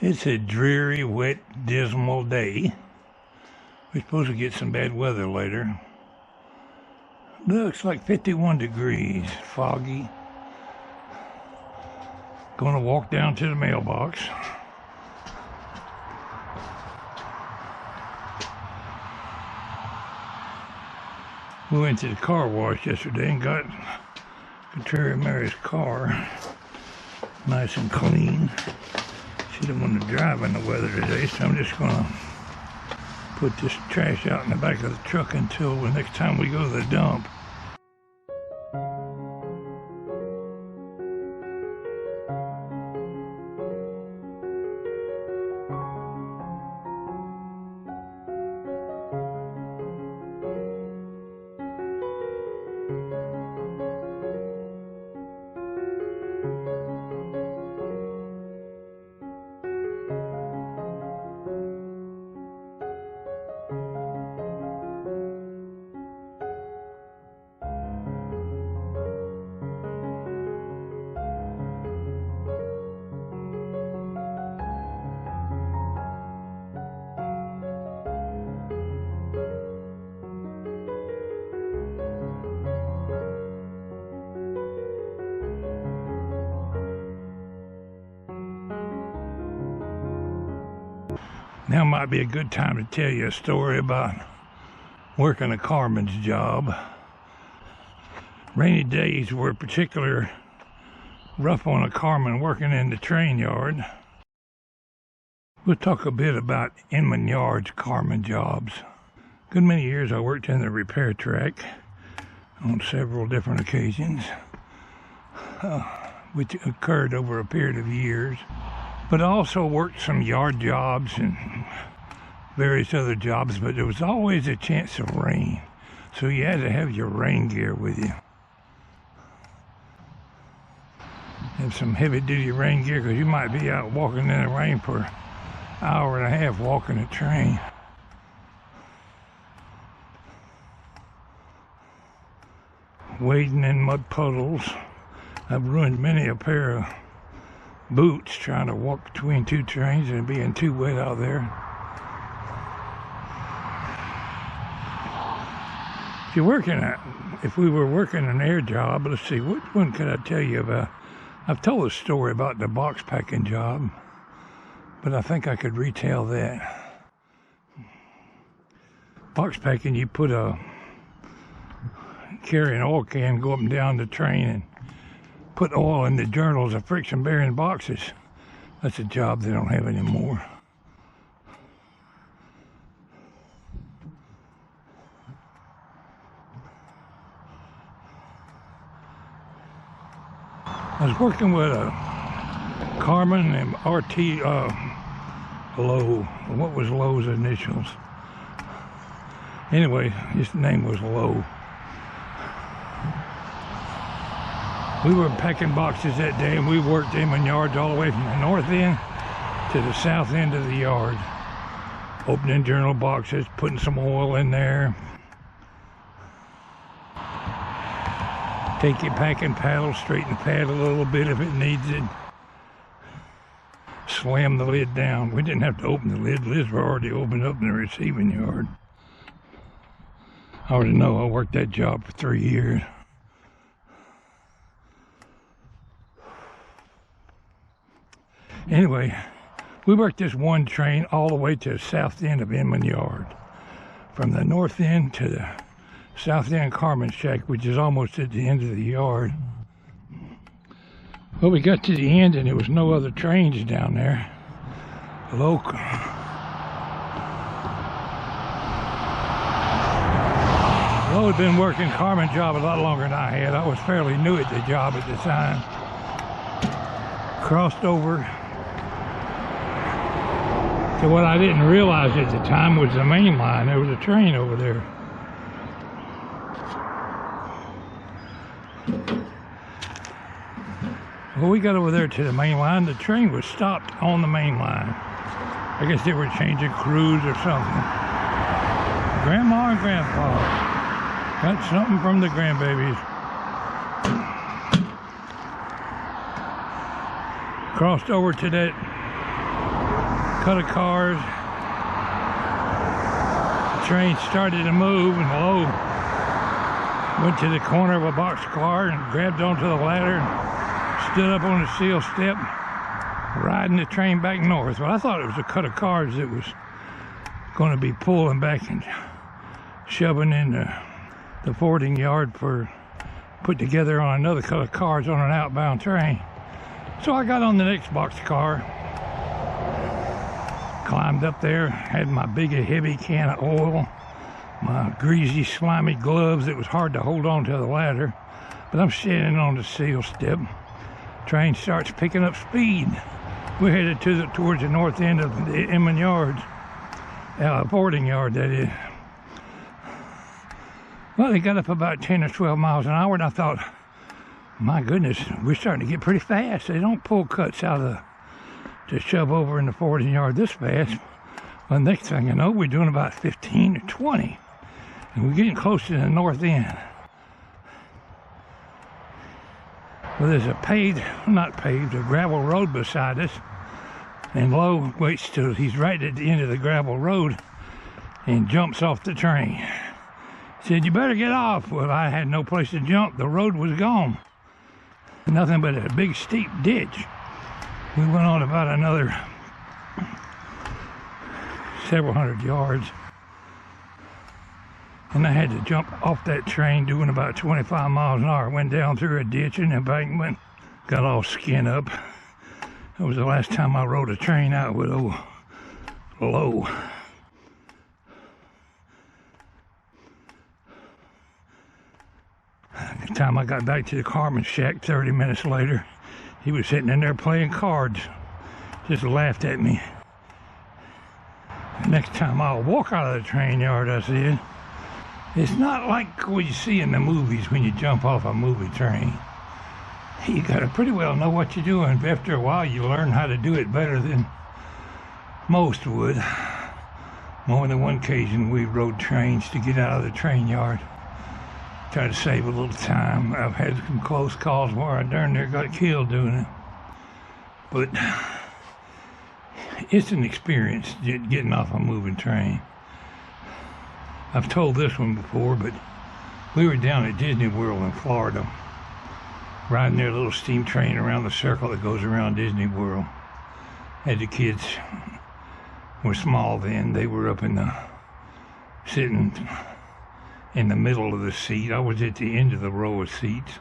It's a dreary, wet, dismal day. We're supposed to get some bad weather later. Looks like 51 degrees, foggy. Gonna walk down to the mailbox. We went to the car wash yesterday and got Terry Mary's car nice and clean. She didn't want to drive in the weather today, so I'm just gonna put this trash out in the back of the truck until the next time we go to the dump. Now might be a good time to tell you a story about working a Carman's job. Rainy days were particularly rough on a Carman working in the train yard. We'll talk a bit about Inman Yard's Carman jobs. Good many years I worked in the repair track on several different occasions, which occurred over a period of years. But I also worked some yard jobs and various other jobs, but there was always a chance of rain. So you had to have your rain gear with you. Have some heavy duty rain gear because you might be out walking in the rain for an hour and a half walking a train. Wading in mud puddles. I've ruined many a pair of boots trying to walk between two trains and being too wet out there. If we were working an air job, let's see, which one could I tell you about? I've told a story about the box packing job, but I think I could retell that. Box packing, you carry an oil can, go up and down the train and put oil in the journals of friction-bearing boxes. That's a job they don't have anymore. I was working with a Carman and RT Lowe. What was Lowe's initials? Anyway, his name was Lowe. We were packing boxes that day, and we worked Inman yards all the way from the north end to the south end of the yard. Opening journal boxes, putting some oil in there. Take your packing paddle, straighten the pad a little bit if it needs it. Slam the lid down. We didn't have to open the lid. Lids were already opened up in the receiving yard. I already know I worked that job for 3 years. Anyway, we worked this one train all the way to the south end of Inman Yard. From the north end to the south end Carman shack, which is almost at the end of the yard. Well, we got to the end and there was no other trains down there. Local. Lowe had been working Carman job a lot longer than I had. I was fairly new at the job at the time. Crossed over. So what I didn't realize at the time was the main line. There was a train over there. Well, we got over there to the main line. The train was stopped on the main line. I guess they were changing crews or something. Grandma and Grandpa got something from the grandbabies. Crossed over to that cut of cars. The train started to move, and low went to the corner of a boxcar and grabbed onto the ladder and stood up on the seal step, riding the train back north. Well, I thought it was a cut of cars that was going to be pulling back and shoving in the forwarding yard for put together on another cut of cars on an outbound train. So I got on the next boxcar, climbed up there, had my big heavy can of oil, my greasy slimy gloves. It was hard to hold on to the ladder, but I'm standing on the seal step. Train starts picking up speed. We're headed towards the north end of the Inman yards, forwarding yard that is. Well, they got up about 10 or 12 miles an hour, and I thought, my goodness, we're starting to get pretty fast. They don't pull cuts out of to shove over in the forwarding yard this fast. Well, the next thing I know, we're doing about 15 or 20, and we're getting close to the north end. Well, there's a a gravel road beside us, and Lowe waits till he's right at the end of the gravel road and jumps off the train. Said, you better get off. Well, I had no place to jump. The road was gone. Nothing but a big steep ditch. We went on about another several hundred yards, and I had to jump off that train doing about 25 miles an hour. Went down through a ditch and embankment, got all skin up. That was the last time I rode a train out with old Lowe. The time I got back to the Carman shack 30 minutes later, he was sitting in there playing cards. Just laughed at me. Next time I'll walk out of the train yard, I said. It's not like what you see in the movies when you jump off a movie train. You gotta pretty well know what you're doing. After a while, you learn how to do it better than most would. More than one occasion, we rode trains to get out of the train yard. Try to save a little time. I've had some close calls where I darn near got killed doing it. But it's an experience getting off a moving train. I've told this one before, but we were down at Disney World in Florida, riding their little steam train around the circle that goes around Disney World. Had the kids were small then. They were up in the sitting in the middle of the seat. I was at the end of the row of seats,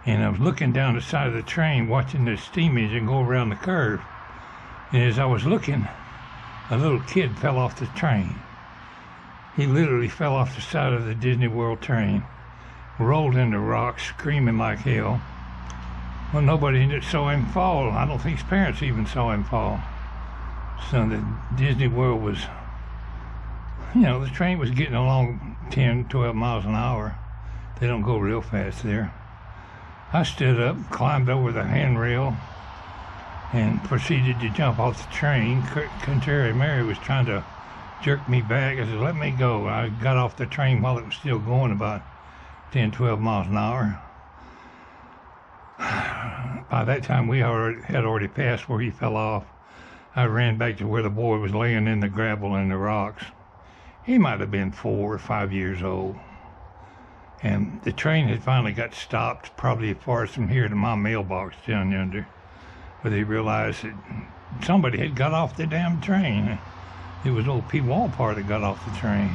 and I was looking down the side of the train watching the steam engine go around the curve. And as I was looking, a little kid fell off the train. He literally fell off the side of the Disney World train, rolled into rocks, screaming like hell. Well, nobody saw him fall. I don't think his parents even saw him fall. So the Disney World was, the train was getting along 10, 12 miles an hour. They don't go real fast there. I stood up, climbed over the handrail, and proceeded to jump off the train. Contrary Mary was trying to jerk me back. I said, let me go. I got off the train while it was still going about 10, 12 miles an hour. By that time, we had already passed where he fell off. I ran back to where the boy was laying in the gravel and the rocks. He might have been 4 or 5 years old. And the train had finally got stopped, probably as far as from here to my mailbox down yonder, where they realized that somebody had got off the damn train. It was old Pwalpar that got off the train.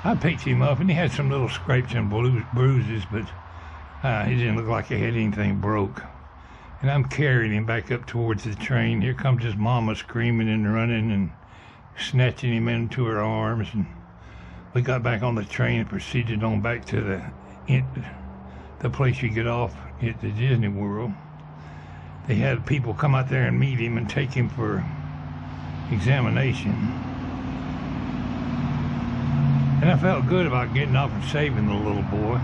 I picked him up, and he had some little scrapes and bruises, but he didn't look like he had anything broke. And I'm carrying him back up towards the train. Here comes his mama screaming and running and snatching him into her arms. And we got back on the train and proceeded on back to the place you get off at the Disney World. They had people come out there and meet him and take him for examination. And I felt good about getting off and saving the little boy.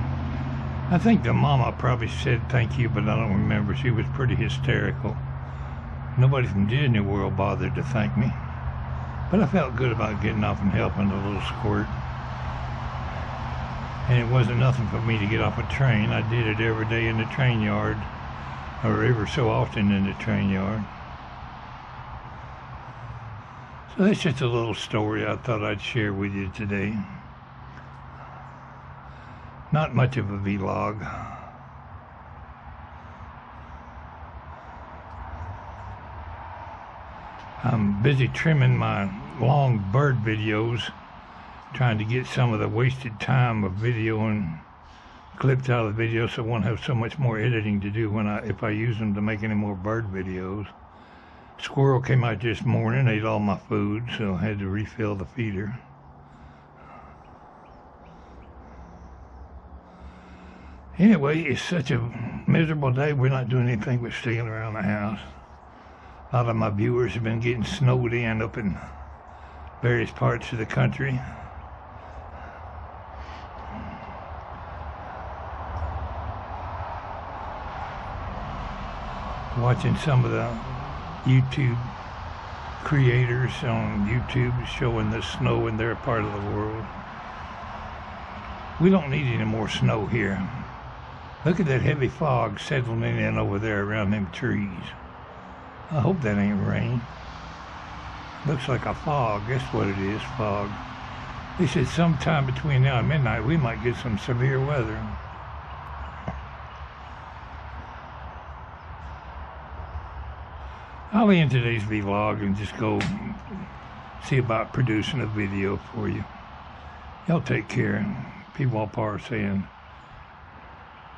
I think the mama probably said thank you, but I don't remember. She was pretty hysterical. Nobody from Disney World bothered to thank me. But I felt good about getting off and helping the little squirt. And it wasn't nothing for me to get off a train. I did it every day in the train yard, or ever so often in the train yard. So that's just a little story I thought I'd share with you today. Not much of a vlog. I'm busy trimming my long bird videos, trying to get some of the wasted time of videoing clipped out of the video, so I won't have so much more editing to do if I use them to make any more bird videos. Squirrel came out this morning, ate all my food, so I had to refill the feeder. Anyway, it's such a miserable day. We're not doing anything but staying around the house. A lot of my viewers have been getting snowed in up in various parts of the country. Watching some of the YouTube creators on YouTube showing the snow in their part of the world. We don't need any more snow here. Look at that heavy fog settling in over there around them trees. I hope that ain't rain. Looks like a fog. That's what it is, fog. They said sometime between now and midnight we might get some severe weather. I'll end today's vlog and just go see about producing a video for you. Y'all take care. Pwalpar saying,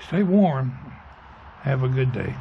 stay warm. Have a good day.